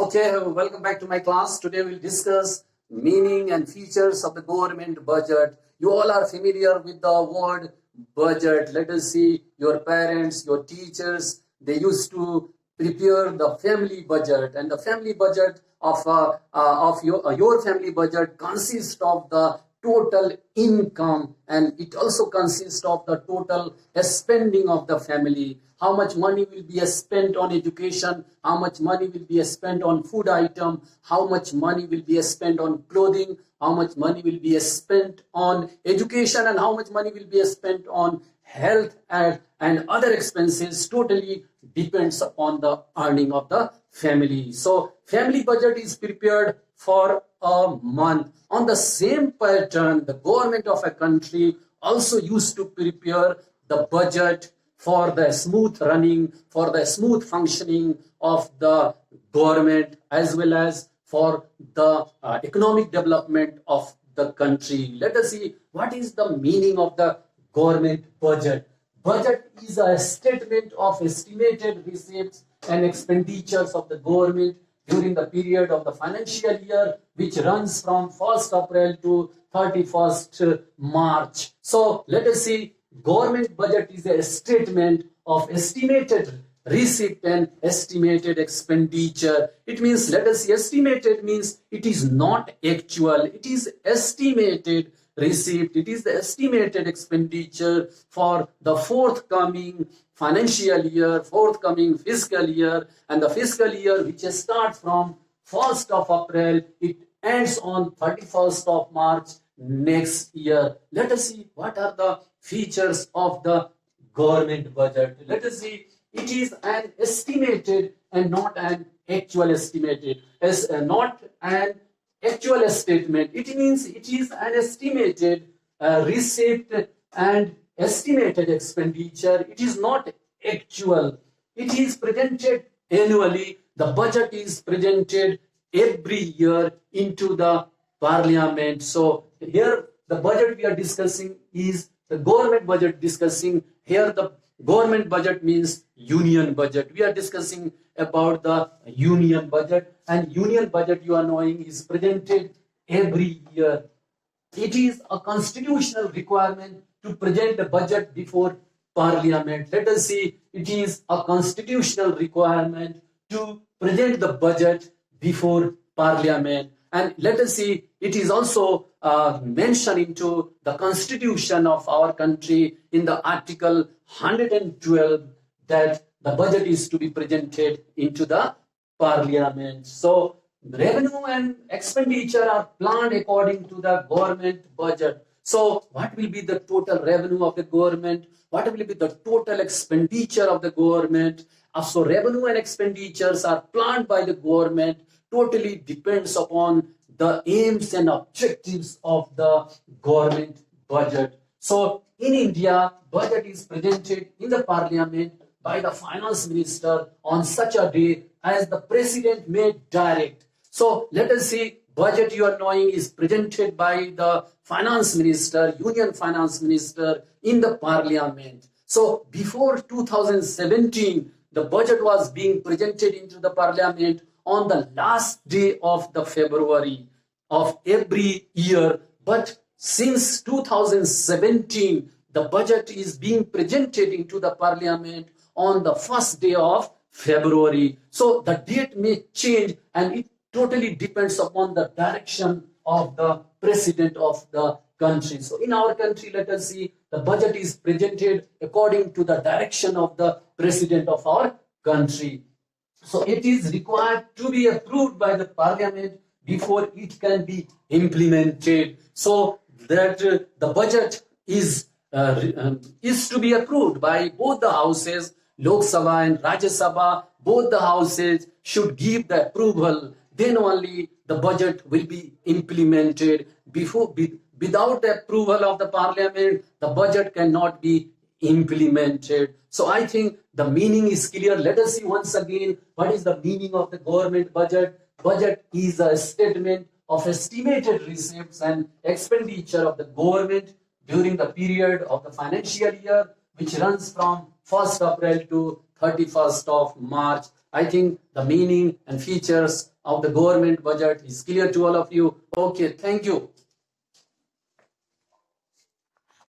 Okay, welcome back to my class. Today we'll discuss meaning and features of the government budget. You all are familiar with the word budget. Let us see, your parents, your teachers, they used to prepare the family budget, and the family budget of your family budget consists of the total income, and it also consists of the total spending of the family. How much money will be spent on education, how much money will be spent on food item, how much money will be spent on clothing, how much money will be spent on education, and how much money will be spent on health and other expenses. Totally depends upon the earning of the family. So family budget is prepared for a month. On the same pattern, the government of a country also used to prepare the budget for the smooth running, for the smooth functioning of the government, as well as for the economic development of the country. Let us see what is the meaning of the government budget. Budget is a statement of estimated receipts and expenditures of the government during the period of the financial year, which runs from 1st April to 31st March. So let us see, government budget is a statement of estimated receipt and estimated expenditure. It means, let us see, estimated means it is not actual, it is estimated receipt, it is the estimated expenditure for the forthcoming financial year, forthcoming fiscal year, and the fiscal year which starts from 1st of April, it ends on 31st of March next year. Let us see what are the features of the government budget. Let us see, it is an estimated and not an actual estimated, not an actual statement. It means it is an estimated receipt and estimated expenditure. It is not actual. It is presented annually. The budget is presented every year into the parliament. So here the budget we are discussing is the government budget discussing. Here the government budget means union budget. We are discussing about the union budget, and union budget, you are knowing, is presented every year. It is a constitutional requirement to present the budget before parliament. Let us see, it is a constitutional requirement to present the budget before parliament. And let us see, it is also mentioned into the constitution of our country in the article 112 that the budget is to be presented into the parliament. So revenue and expenditure are planned according to the government budget. So what will be the total revenue of the government? What will be the total expenditure of the government? So revenue and expenditures are planned by the government. Totally depends upon the aims and objectives of the government budget. So in India, budget is presented in the parliament by the finance minister on such a day as the president may direct. So let us see, budget, you are knowing, is presented by the finance minister, union finance minister, in the parliament. So before 2017, the budget was being presented into the parliament on the last day of the February of every year. But since 2017, the budget is being presented into the parliament on the first day of February. So the date may change, and it totally depends upon the direction of the president of the country. So in our country, let us see, the budget is presented according to the direction of the president of our country. So it is required to be approved by the parliament before it can be implemented. So that the budget is to be approved by both the houses, Lok Sabha and Rajya Sabha. Both the houses should give the approval. Then only the budget will be implemented. Without the approval of the parliament, the budget cannot be implemented. So I think the meaning is clear. Let us see once again what is the meaning of the government budget. Budget is a statement of estimated receipts and expenditure of the government during the period of the financial year, which runs from 1st April to 31st of March. I think the meaning and features of the government budget is clear to all of you. Okay, thank you.